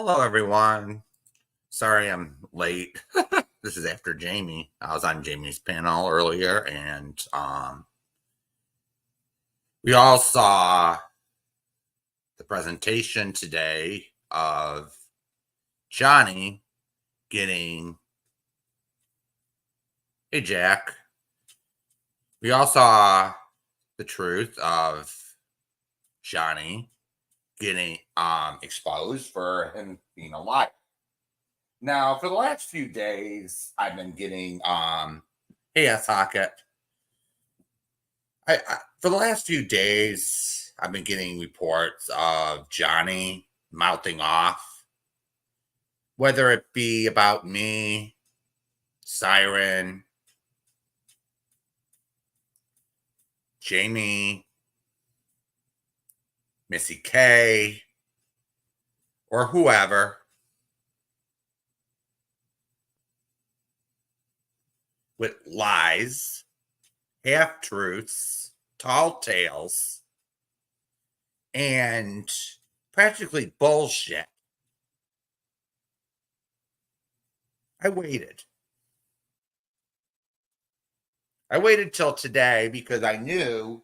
Hello, everyone. Sorry I'm late. This is after Jamie. I was on Jamie's panel earlier, and we all saw the presentation today of Johnny getting a Jack. We all saw the truth of Johnny getting exposed for him being a liar. Now, for the last few days, I've been getting hey, Socket. For the last few days, I've been getting reports of Johnny mouthing off, whether it be about me, Siren, Jamie, Missy K, or whoever, with lies, half truths, tall tales, and practically bullshit. I waited. I waited till today because I knew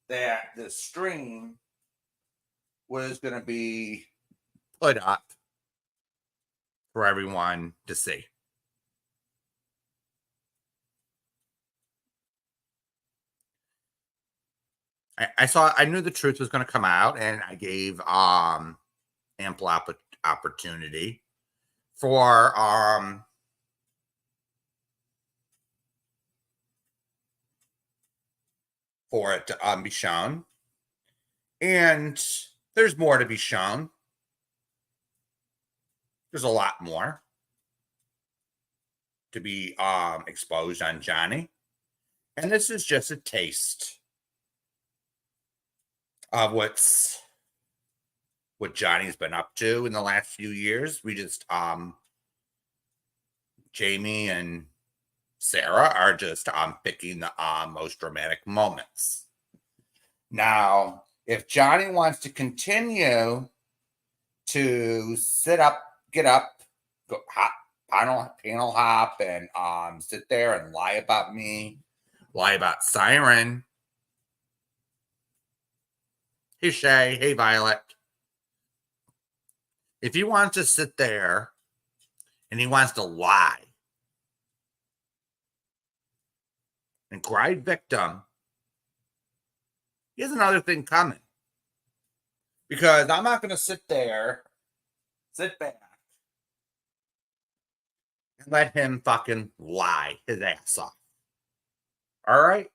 that the stream was going to be put up for everyone to see. I knew the truth was going to come out, and I gave ample opportunity for it to be shown, and there's more to be shown. There's a lot more to be exposed on Johnny, and this is just a taste of what Johnny's been up to in the last few years. We just Jamie and Sarah are just picking the most dramatic moments. Now, if Johnny wants to continue to get up, go hop, panel hop, and sit there and lie about me, lie about Siren. Hey, Shay. Hey, Violet. If he wants to sit there and he wants to lie and cry victim, he has another thing coming. Because I'm not going to sit back, and let him fucking lie his ass off. All right?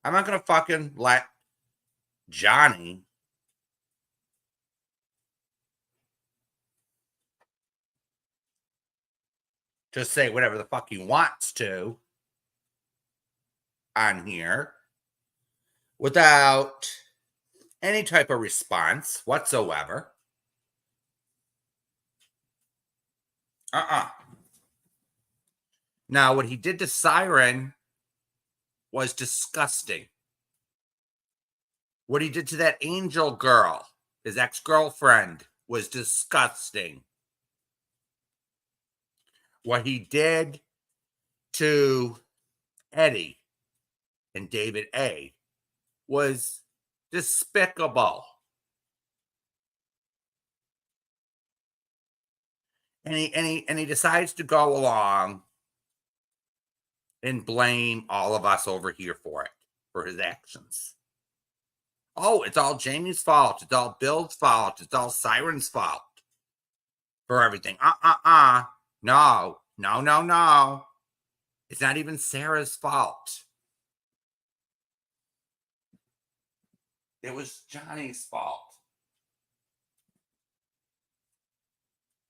I'm not going to fucking let Johnny just say whatever the fuck he wants to on here without any type of response whatsoever. Now, what he did to Siren was disgusting. What he did to that Angel girl, his ex-girlfriend, was disgusting. What he did to Eddie and David A was despicable. And he decides to go along and blame all of us over here for it, for his actions. Oh, it's all Jamie's fault. It's all Bill's fault. It's all Siren's fault for everything. No. It's not even Sarah's fault. It was Johnny's fault.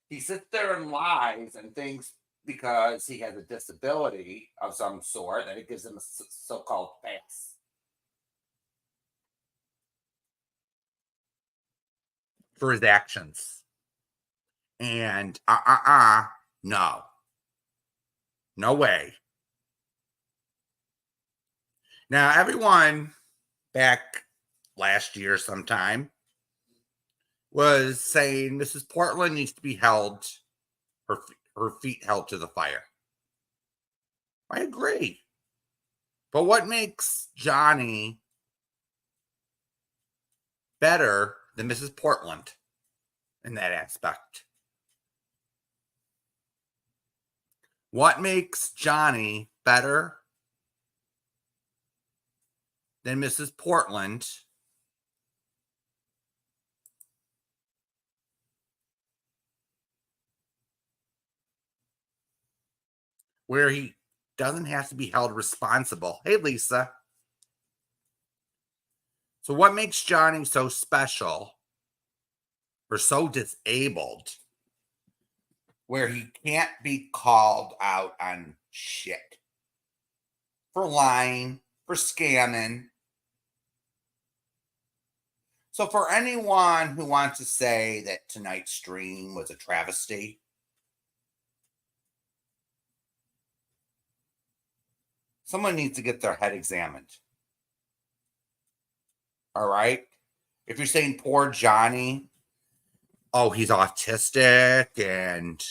He sits there and lies and thinks because he has a disability of some sort that it gives him a so-called pass for his actions. And no way. Now, everyone back last year sometime was saying Mrs. Portland needs to be held, her feet held to the fire. I agree. But what makes Johnny better than Mrs. Portland in that aspect? What makes Johnny better than Mrs. Portland? Where he doesn't have to be held responsible. Hey, Lisa. So what makes Johnny so special or so disabled where he can't be called out on shit? For lying, for scamming. So for anyone who wants to say that tonight's stream was a travesty, someone needs to get their head examined. All right? If you're saying poor Johnny, oh, he's autistic and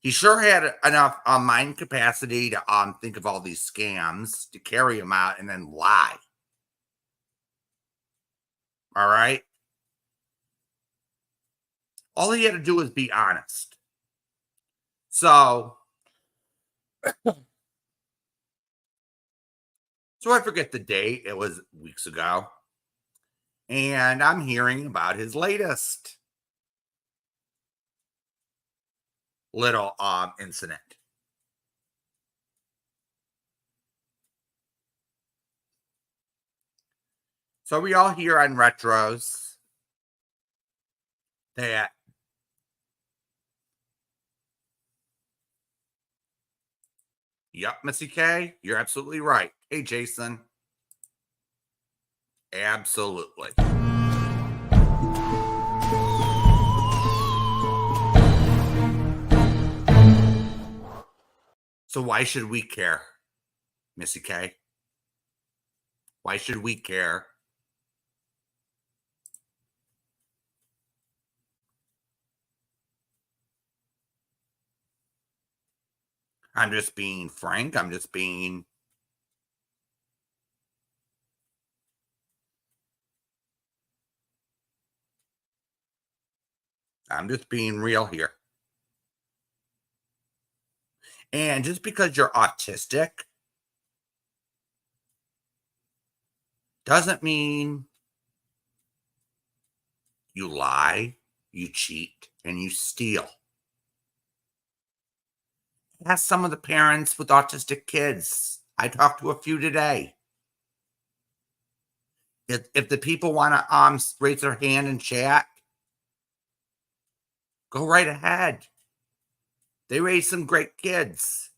he sure had enough mind capacity to think of all these scams to carry him out and then lie. All right? All he had to do was be honest. So I forget the date. It was weeks ago. And I'm hearing about his latest little incident. So we all hear on retros that yep, Missy K, you're absolutely right. Hey, Jason. Absolutely. So why should we care, Missy K? Why should we care? I'm just being frank. I'm just being real here. And just because you're autistic doesn't mean you lie, you cheat, and you steal. Ask some of the parents with autistic kids. I talked to a few today. If the people want to raise their hand and chat, go right ahead. They raise some great kids.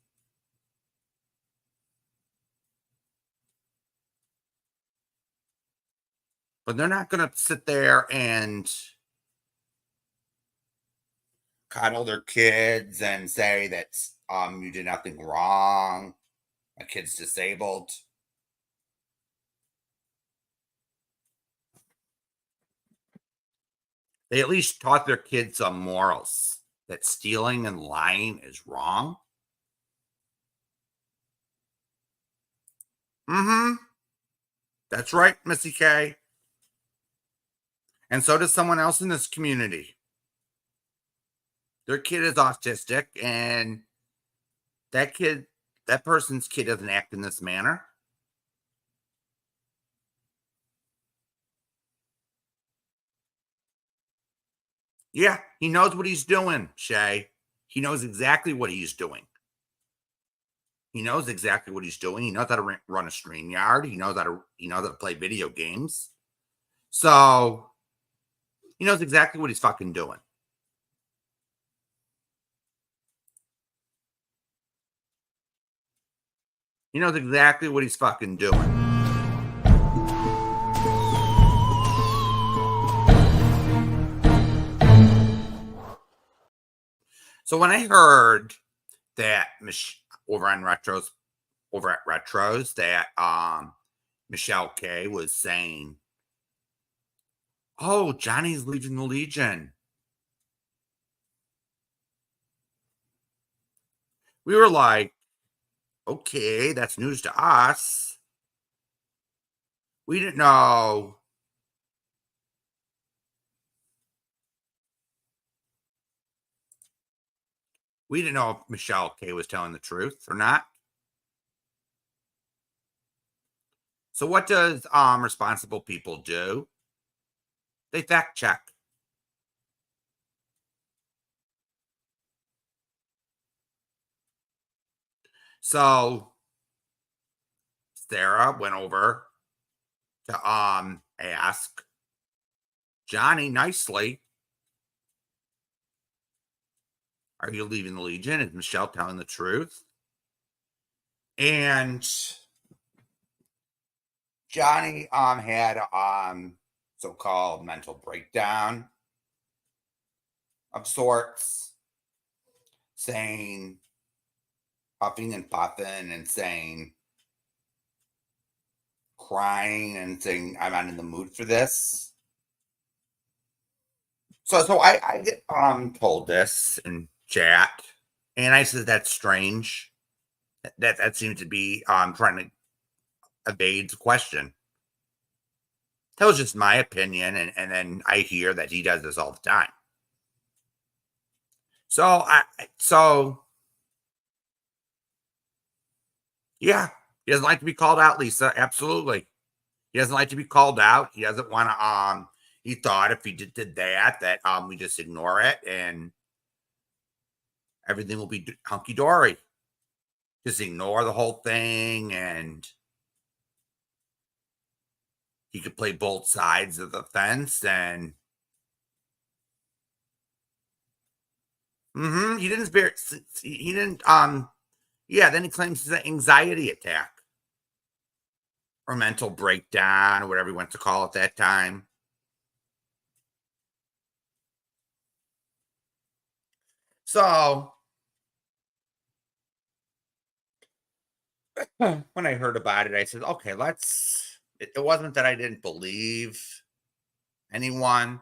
But they're not going to sit there and coddle their kids and say that you did nothing wrong. My kid's disabled. They at least taught their kids some morals, that stealing and lying is wrong. Mm-hmm. That's right, Missy K. And so does someone else in this community. Their kid is autistic, and that person's kid doesn't act in this manner. Yeah, he knows what he's doing, Shay. He knows exactly what he's doing. He knows exactly what he's doing. He knows how to run a StreamYard. He knows how to play video games. So he knows exactly what he's fucking doing. He knows exactly what he's fucking doing. So when I heard that over at Retros, that Michelle K was saying, Oh, Johnny's leaving the Legion. We were like, okay, that's news to us. We didn't know. We didn't know if Michelle K was telling the truth or not. So what does responsible people do? They fact check. So Sarah went over to ask Johnny nicely, are you leaving the Legion? Is Michelle telling the truth? And Johnny had so-called mental breakdown of sorts, saying, puffing and puffing and saying, crying and saying, I'm not in the mood for this. So I get told this in chat, and I said that's strange. That seems to be trying to evade the question. That was just my opinion, and then I hear that he does this all the time. So yeah, he doesn't like to be called out, Lisa. Absolutely, he doesn't like to be called out. He doesn't want to. He thought if he did that we just ignore it and everything will be hunky dory. Just ignore the whole thing, and he could play both sides of the fence. And he didn't spare. He didn't. Yeah. Then he claims it's an anxiety attack or mental breakdown or whatever he wants to call it that time. So when I heard about it, I said, okay, let's. It wasn't that I didn't believe anyone.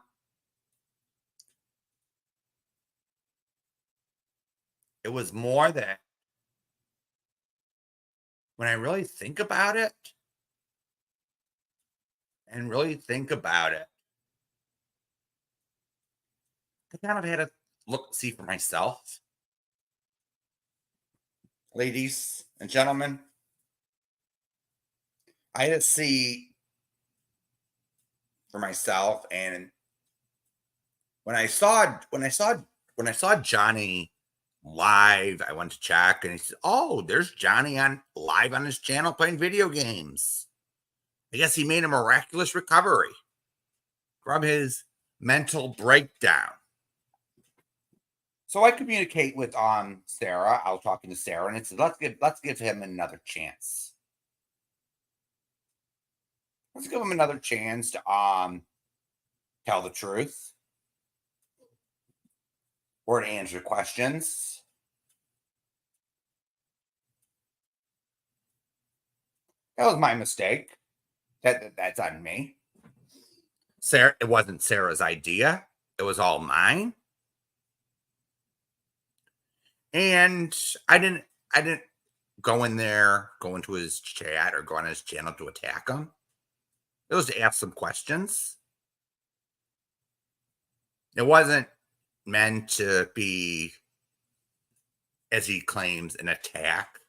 It was more that when I really think about it and really think about it, I kind of had to see for myself, ladies and gentlemen. I had to see for myself, and when I saw Johnny live, I went to check, and he said, "Oh, there's Johnny on live on his channel playing video games." I guess he made a miraculous recovery from his mental breakdown. So I communicate with Sarah. I was talking to Sarah, and it said, let's give him another chance. Let's give him another chance to tell the truth or to answer questions. That was my mistake. That's on me. Sarah, it wasn't Sarah's idea. It was all mine. And I didn't go into his chat or go on his channel to attack him. It was to ask some questions. It wasn't meant to be, as he claims, an attack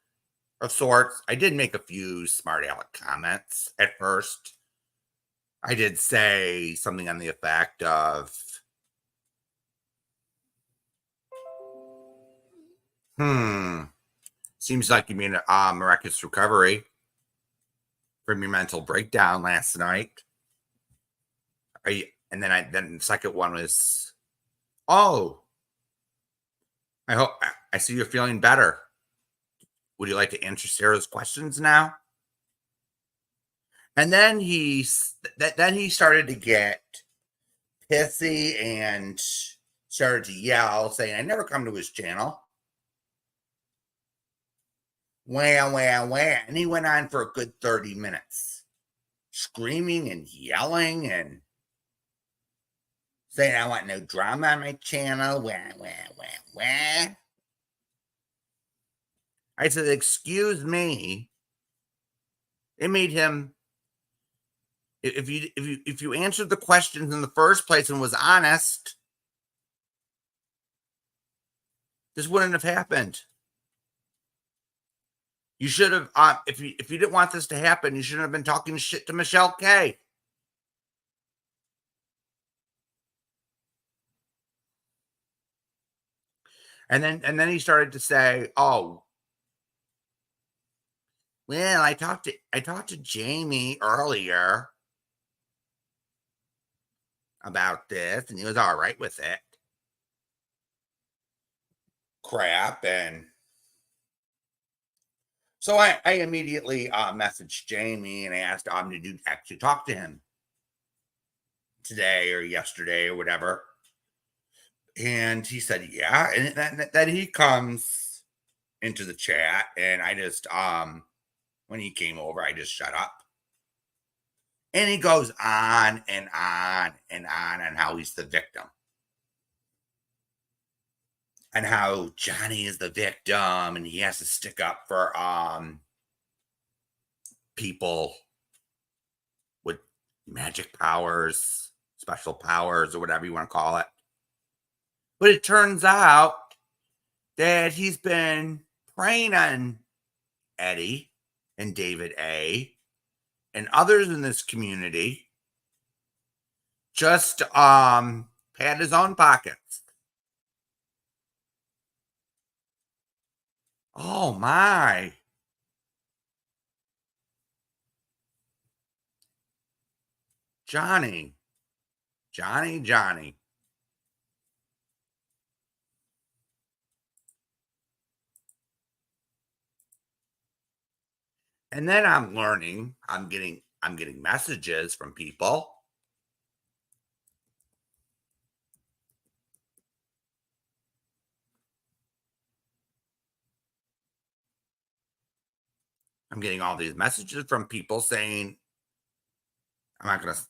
of sorts. I did make a few smart aleck comments at first. I did say something on the effect of, seems like you made a miraculous recovery from your mental breakdown last night. Are you? And then the second one was, oh, I hope I see you're feeling better. Would you like to answer Sarah's questions now? And then then he started to get pissy and started to yell, saying, I never come to his channel. Wham, wham, wham. And he went on for a good 30 minutes, screaming and yelling. And saying I want no drama on my channel. Wah, wah, wah, wah. I said, excuse me. It made him, if you answered the questions in the first place and was honest, this wouldn't have happened. You should have, if you didn't want this to happen, you shouldn't have been talking shit to Michelle K. And then he started to say, "Oh, well, I talked to Jamie earlier about this, and he was all right with it." Crap. And so I immediately messaged Jamie and asked, did you actually talk to him today or yesterday or whatever? And he said, yeah. And then he comes into the chat, and I just, when he came over, I just shut up. And he goes on and on and on how he's the victim. And how Johnny is the victim, and he has to stick up for people with magic powers, special powers, or whatever you want to call it. But it turns out that he's been preying on Eddie and David A. and others in this community just pad his own pockets. Oh my. Johnny. And then I'm learning, I'm getting messages from people. I'm getting all these messages from people saying, I'm not going to,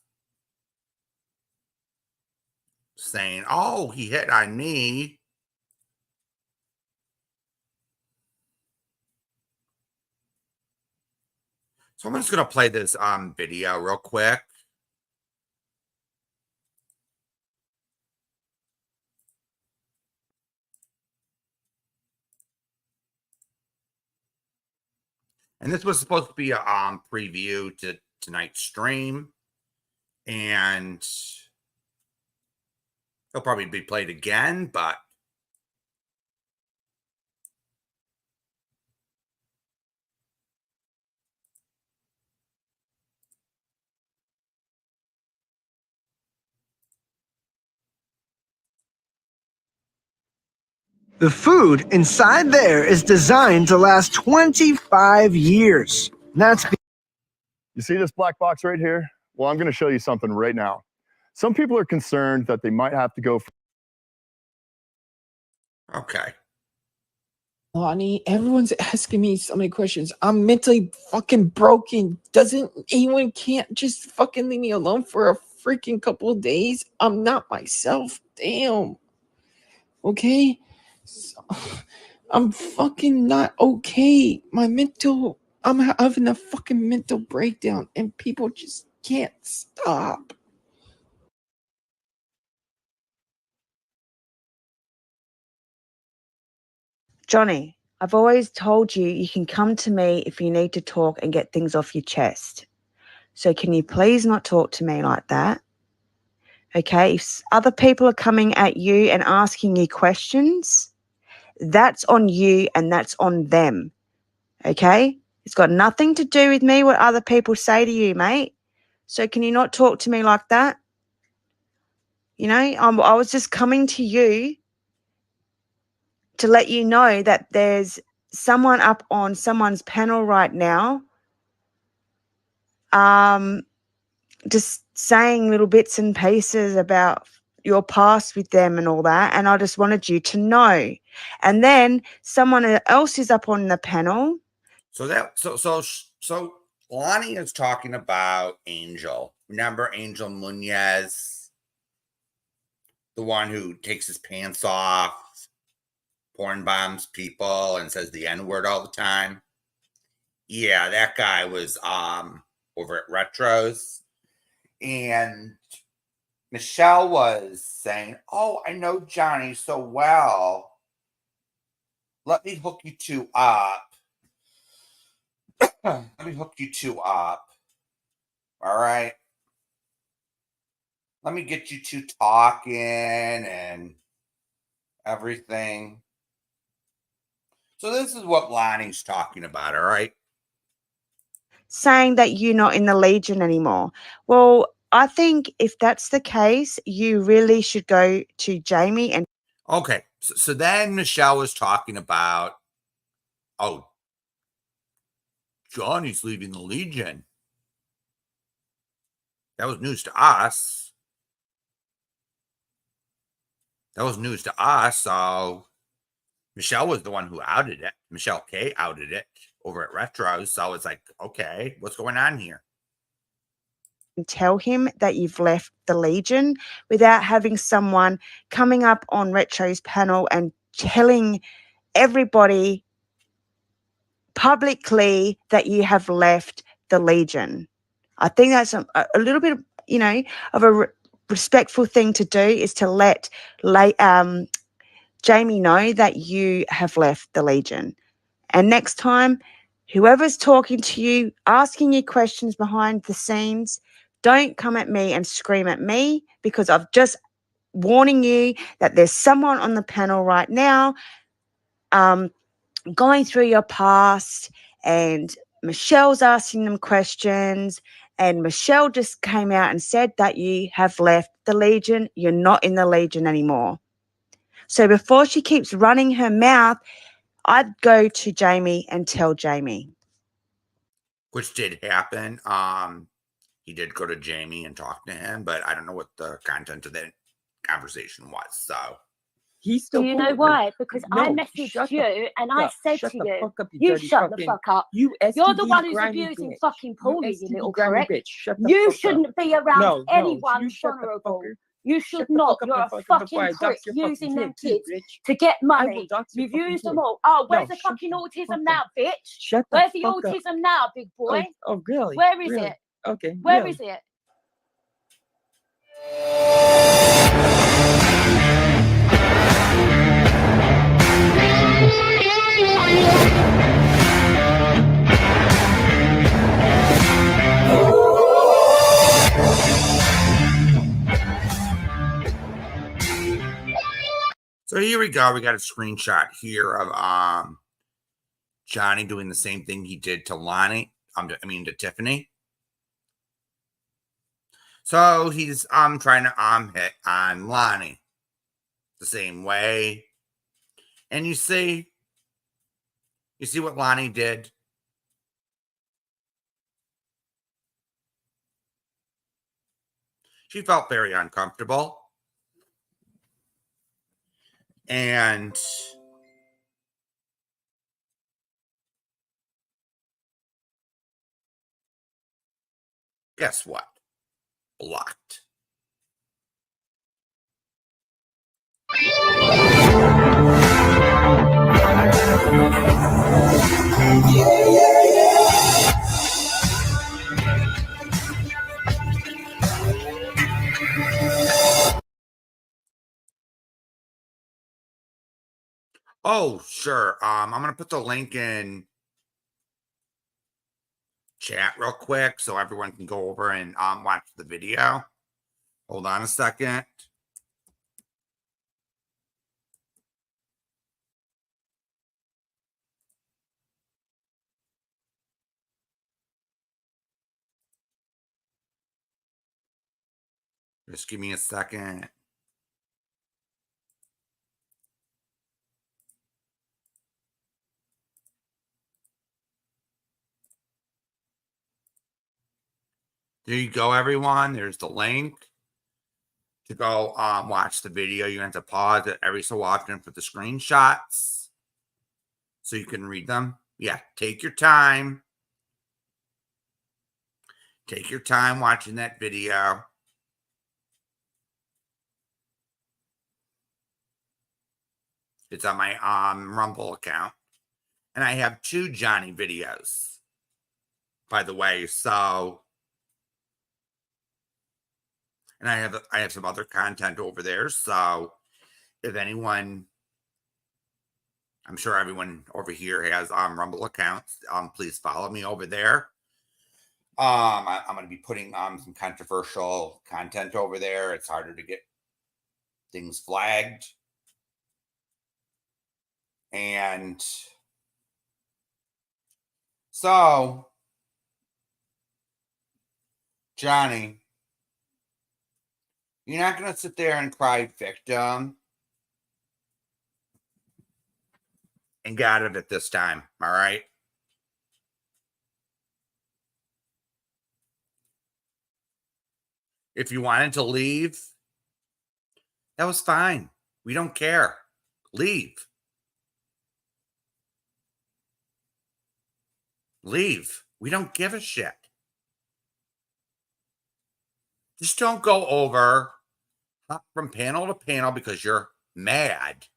saying, oh, he hit on me. So I'm just going to play this video real quick. And this was supposed to be a preview to tonight's stream. And it'll probably be played again, but the food inside there is designed to last 25 years. That's you see this black box right here? Well, I'm going to show you something right now. Some people are concerned that they might have to go. Okay. Lonnie, everyone's asking me so many questions. I'm mentally fucking broken. Doesn't anyone can't just fucking leave me alone for a freaking couple of days? I'm not myself. Damn. Okay? So, I'm fucking not okay. I'm having a fucking mental breakdown and people just can't stop. Johnny, I've always told you you can come to me if you need to talk and get things off your chest. So can you please not talk to me like that? Okay, if other people are coming at you and asking you questions, that's on you and that's on them. Okay? It's got nothing to do with me what other people say to you, mate. So can you not talk to me like that? You know, I was just coming to you to let you know that there's someone up on someone's panel right now just saying little bits and pieces about your past with them and all that, and I just wanted you to know. And then someone else is up on the panel. So Lonnie is talking about Angel. Remember Angel Munez? The one who takes his pants off, porn bombs people, and says the N-word all the time. Yeah, that guy was over at Retros. And Michelle was saying, "Oh, I know Johnny so well. Let me hook you two up. Let me hook you two up. All right. Let me get you two talking and everything." So this is what Lonnie's talking about, all right? Saying that you're not in the Legion anymore. Well, I think if that's the case, you really should go to Jamie and Okay. So then Michelle was talking about, oh, Johnny's leaving the Legion. That was news to us. That was news to us. So Michelle was the one who outed it. Michelle K outed it over at Retro. So it's like, okay, what's going on here? tell him that you've left the Legion without having someone coming up on Retro's panel and telling everybody publicly that you have left the Legion. I think that's a little bit, of a respectful thing to do, is to let Jamie know that you have left the Legion. And next time, whoever's talking to you, asking you questions behind the scenes, don't come at me and scream at me, because I've just warning you that there's someone on the panel right now going through your past, and Michelle's asking them questions, and Michelle just came out and said that you have left the Legion. You're not in the Legion anymore. So before she keeps running her mouth, I'd go to Jamie and tell Jamie. Which did happen. He did go to Jamie and talk to him, but I don't know what the content of that conversation was. So He's still Do you know cool. why? Because I No, messaged shut you and I said shut to the you, fuck up, you dirty shut the fucking- fuck up. You You're the STD one who's grimy abusing bitch. fucking Paulie, you STD little grimy prick. bitch. Shut the You fuck up. shouldn't be around No, anyone you shut the vulnerable. fucker. You should Shut the not. fuck up, You're a motherfucker, before I fucking dox prick your using fucking them kid, kids bitch. to get I money. will dox your You've fucking used kid. them all. Oh, where's No, the shut fucking the autism fuck now, up. bitch? Shut the Where's the fuck up. autism now, big boy? Oh, really? Where is Really? it? Okay, Where really? is it? So here we go. We got a screenshot here of Johnny doing the same thing he did to Lonnie. To Tiffany. So he's trying to hit on Lonnie the same way. And you see what Lonnie did? She felt very uncomfortable. And guess what? Blocked. Oh, sure. I'm gonna put the link in chat real quick so everyone can go over and watch the video. Hold on a second. Just give me a second. There you go, everyone. There's the link to go watch the video. You're going to have to pause it every so often for the screenshots so you can read them. Yeah, take your time. Take your time watching that video. It's on my Rumble account. And I have 2 Johnny videos, by the way. So, and I have some other content over there. So if anyone, I'm sure everyone over here has Rumble accounts. Please follow me over there. I'm going to be putting some controversial content over there. It's harder to get things flagged. And so, Johnny, you're not going to sit there and cry victim and get out of it this time, all right? If you wanted to leave, that was fine. We don't care. Leave. Leave. We don't give a shit. Just don't go over from panel to panel because you're mad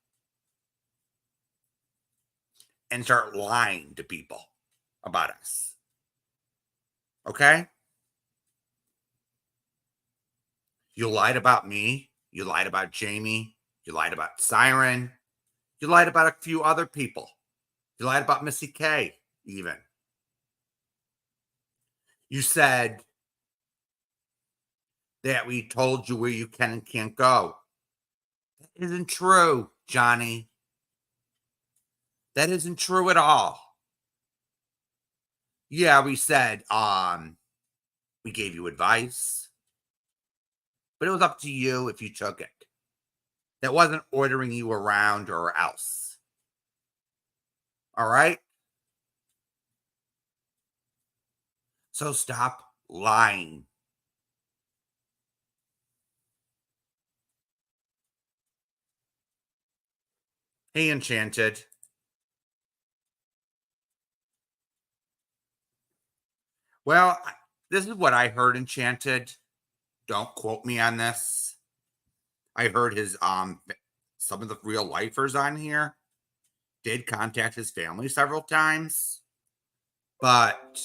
and start lying to people about us. Okay? You lied about me. You lied about Jamie. You lied about Siren. You lied about a few other people. You lied about Missy K, even. You said that we told you where you can and can't go. That isn't true, Johnny. That isn't true at all. Yeah, we said we gave you advice, but it was up to you if you took it. That wasn't ordering you around or else. All right? So stop lying. Hey, Enchanted. Well, this is what I heard, Enchanted. Don't quote me on this. I heard his some of the real lifers on here did contact his family several times, but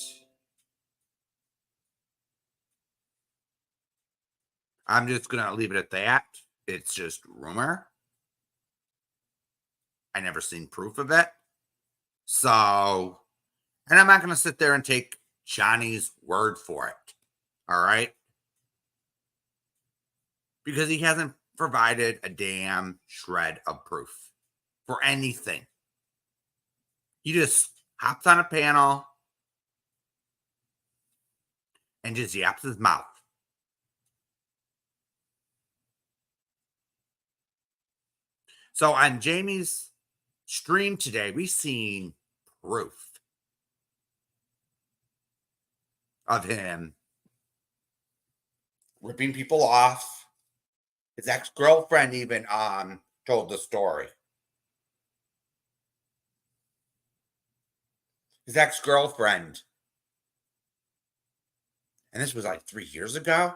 I'm just gonna leave it at that. It's just rumor. I never seen proof of it. So, and I'm not gonna sit there and take Johnny's word for it. All right. Because he hasn't provided a damn shred of proof for anything. He just hops on a panel and just yaps his mouth. So on Jamie's stream today, we seen proof of him ripping people off. His ex-girlfriend even told the story. His ex-girlfriend. And this was like 3 years ago.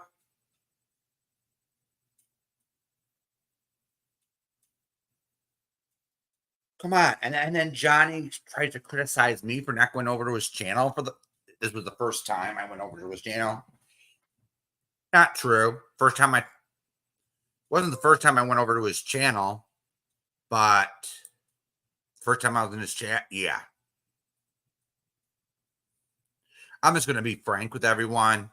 Come on. And then Johnny tried to criticize me for not going over to his channel this was the first time I went over to his channel. Not true. Wasn't the first time I went over to his channel, but first time I was in his chat, yeah. I'm just going to be frank with everyone.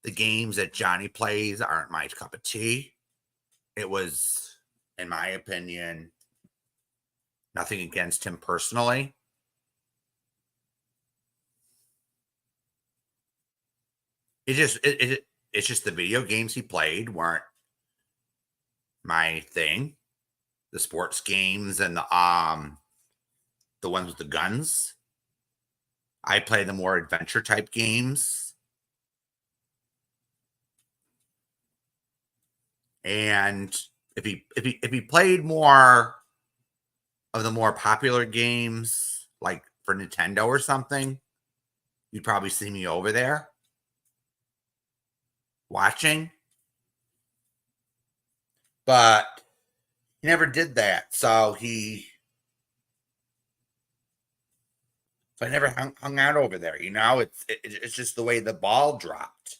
The games that Johnny plays aren't my cup of tea. It was, in my opinion, nothing against him personally. It's just the video games he played weren't my thing. The sports games and the ones with the guns. I play the more adventure type games. And if he played more of the more popular games, like for Nintendo or something, you'd probably see me over there watching. But He never did that. So I never hung out over there. You know, it's just the way the ball dropped,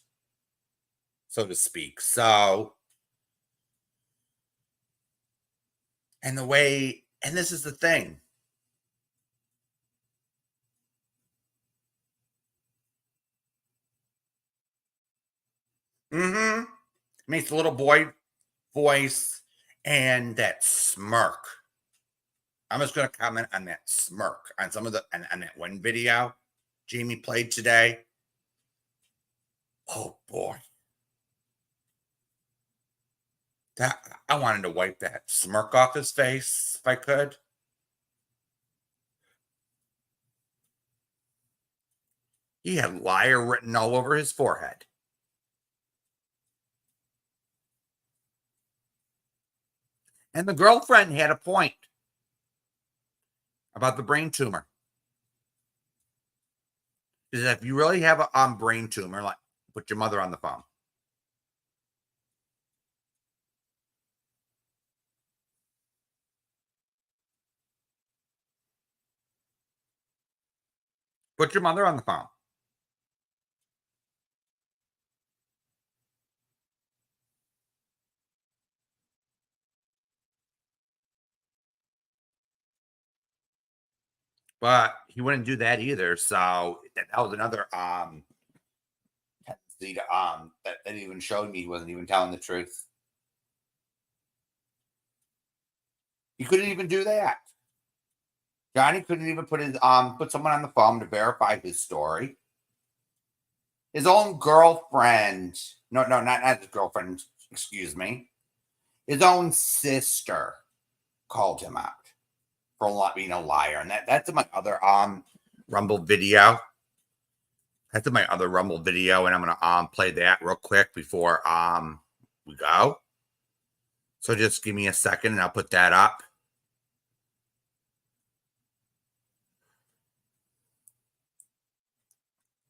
so to speak. So, and this is the thing. Mm-hmm. Makes the little boy voice and that smirk. I'm just going to comment on that smirk on some of the on that one video Jamie played today. Oh boy, that I wanted to wipe that smirk off his face if I could. He had liar written all over his forehead. And the girlfriend had a point about the brain tumor. Is that if you really have a brain tumor, like put your mother on the phone. Put your mother on the phone. But he wouldn't do that either. So that was another tendency to that even showed me he wasn't even telling the truth. He couldn't even do that. Johnny couldn't even put someone on the phone to verify his story. His own girlfriend, not his girlfriend, excuse me. His own sister called him out for being a liar. And that's in my other Rumble video. That's in my other Rumble video, and I'm gonna play that real quick before we go. So just give me a second and I'll put that up.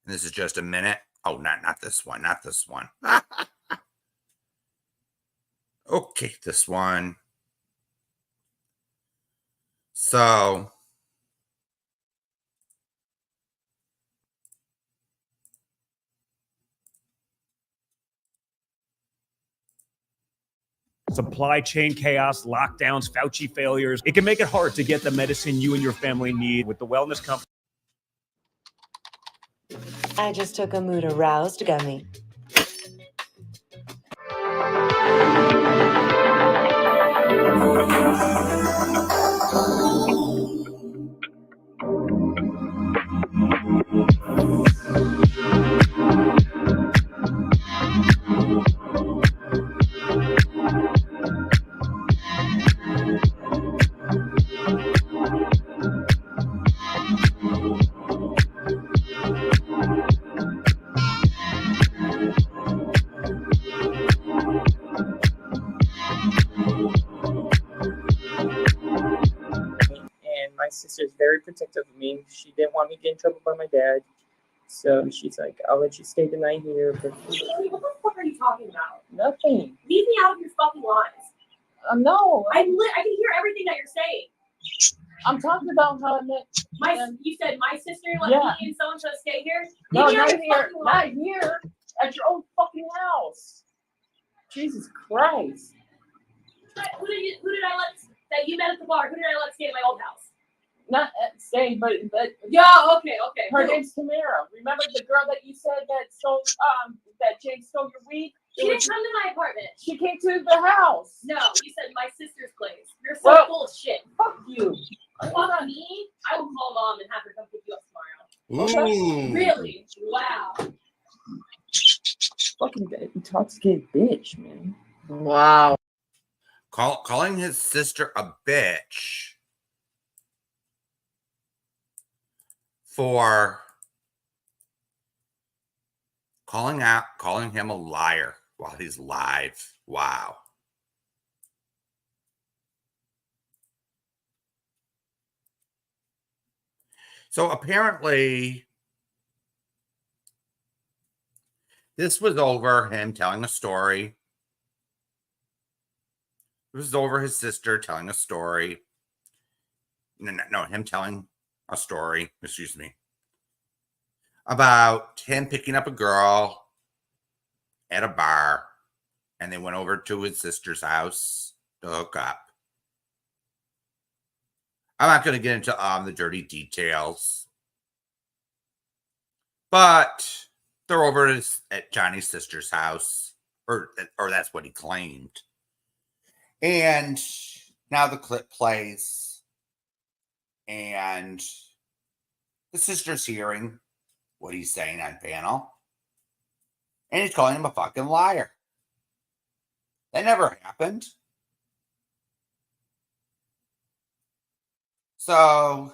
And this is just a minute. Oh, not this one, not this one. Okay, this one. So supply chain chaos, lockdowns, Fauci failures. It can make it hard to get the medicine you and your family need. With the wellness company. I just took a mood aroused gummy. My sister's very protective of me. She didn't want me to get in trouble by my dad. So she's like, I'll let you stay the night here. But What the fuck are you talking about? nothing. Leave me out of your fucking lies. No. I can hear everything that you're saying. I'm talking about how I met. You said my sister let Yeah. me and someone to stay here? No, Leave me out not of your here. fucking Not lies. here. At your own fucking house. Jesus Christ. Who did I let that you met at the bar? Who did I let stay at my old house? Not staying, but Yeah, okay. her Who? name's Tamara. Remember the girl that you said that stole that Jake stole your weed? She didn't come to my apartment. She came to the house. No, you said my sister's place. You're so full of shit. Fuck you. Fuck me. I will call mom and have her come pick you up tomorrow. Ooh. Really? Wow. Fucking intoxicated bitch, man. Wow. Calling his sister a bitch for calling him a liar while he's live. Wow. So apparently this was over him telling a story It was over his sister telling a story. No, him telling a story, excuse me, about him picking up a girl at a bar, and they went over to his sister's house to hook up. I'm not going to get into the dirty details, but they're over at Johnny's sister's house, or that's what he claimed. And now the clip plays, and the sister's hearing what he's saying on panel, and he's calling him a fucking liar. That never happened. So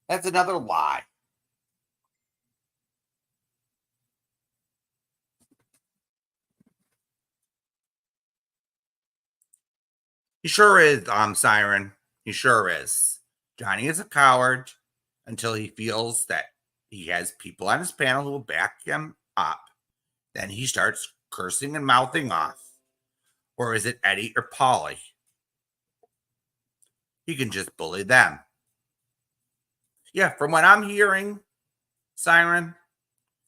that's another lie. He sure is, Siren. He sure is. Johnny is a coward until he feels that he has people on his panel who will back him up. Then he starts cursing and mouthing off. Or is it Eddie or Polly? He can just bully them. Yeah, from what I'm hearing, Siren,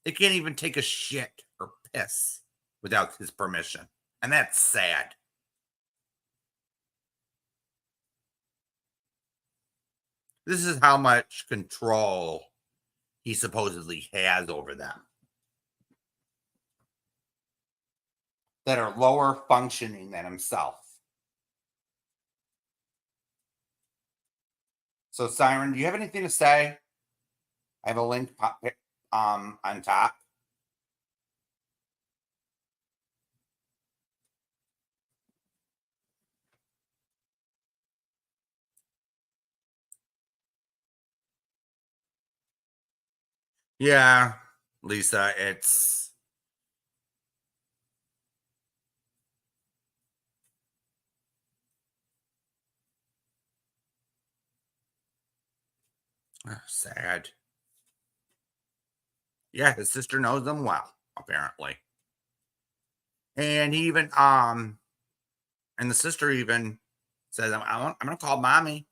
they can't even take a shit or piss without his permission. And that's sad. This is how much control he supposedly has over them that are lower functioning than himself. So, Siren, do you have anything to say? I have a link on top. Yeah, Lisa, it's sad. Yeah, his sister knows them well, apparently. And he even and the sister even says, I'm gonna call mommy.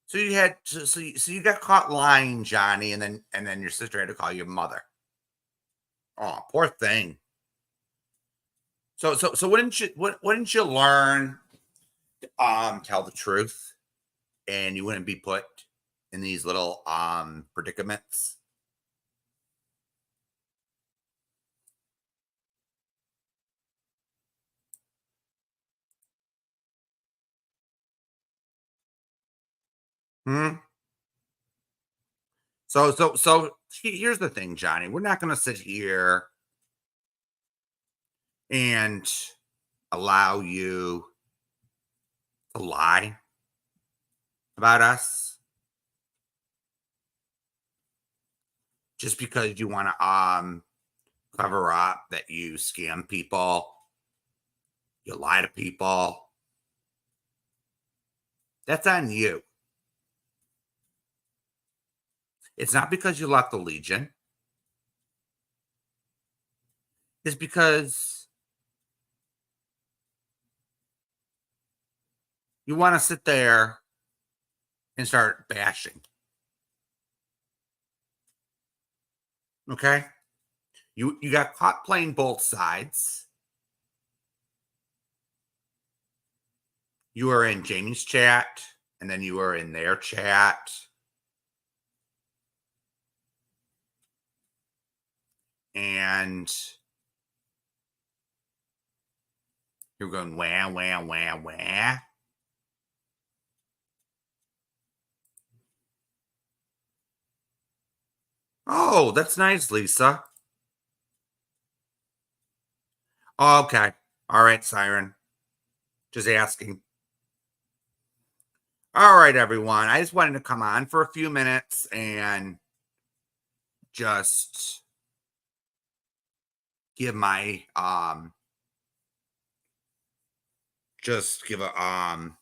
So you had so you got caught lying, Johnny, and then your sister had to call your mother. Oh, poor thing. So wouldn't you learn tell the truth, and you wouldn't be put in these little predicaments? Hmm. So here's the thing, Johnny. We're not going to sit here and allow you to lie about us just because you want to cover up that you scam people, you lie to people. That's on you. It's not because you left the Legion. It's because you want to sit there and start bashing. Okay? You got caught playing both sides. You were in Jamie's chat, and then you were in their chat. And you're going wah, wah, wah, wah. Oh, that's nice, Lisa. Okay. All right, Siren. Just asking. All right, everyone. I just wanted to come on for a few minutes and just give my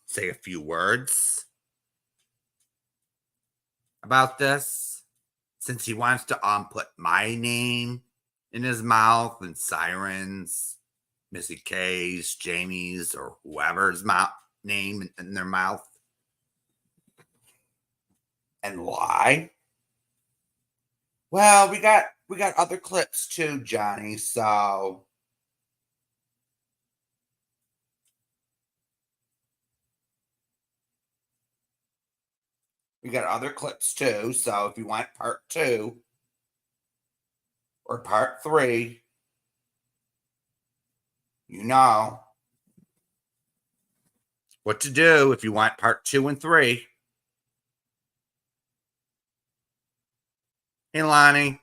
say a few words about this, since he wants to put my name in his mouth and Siren's. Missy K's, Jamie's, or whoever's name in their mouth and lie? Well, we got other clips too, Johnny, so we got other clips too, so if you want part 2 or part 3, you know what to do if you want part 2 and 3. Hey, Lonnie.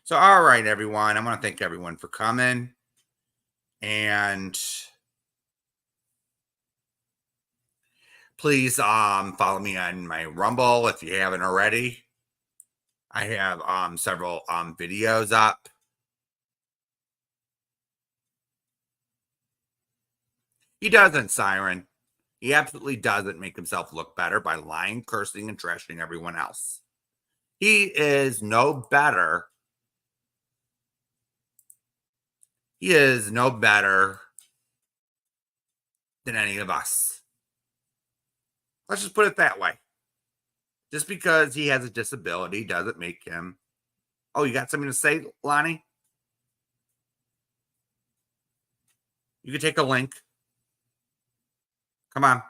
So, all right, everyone. I want to thank everyone for coming. And please follow me on my Rumble if you haven't already. I have several videos up. He doesn't, Siren. He absolutely doesn't make himself look better by lying, cursing, and trashing everyone else. He is no better. He is no better than any of us. Let's just put it that way. Just because he has a disability doesn't make him. Oh, you got something to say, Lonnie? You can take a link. Come on.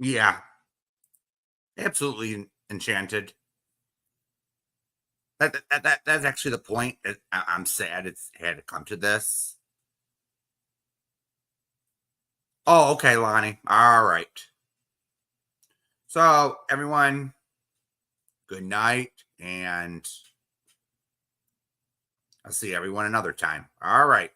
Yeah. Absolutely enchanted. That's actually the point. I'm sad it's had to come to this. Oh, okay, Lonnie. All right. So, everyone, good night, and I'll see everyone another time. All right.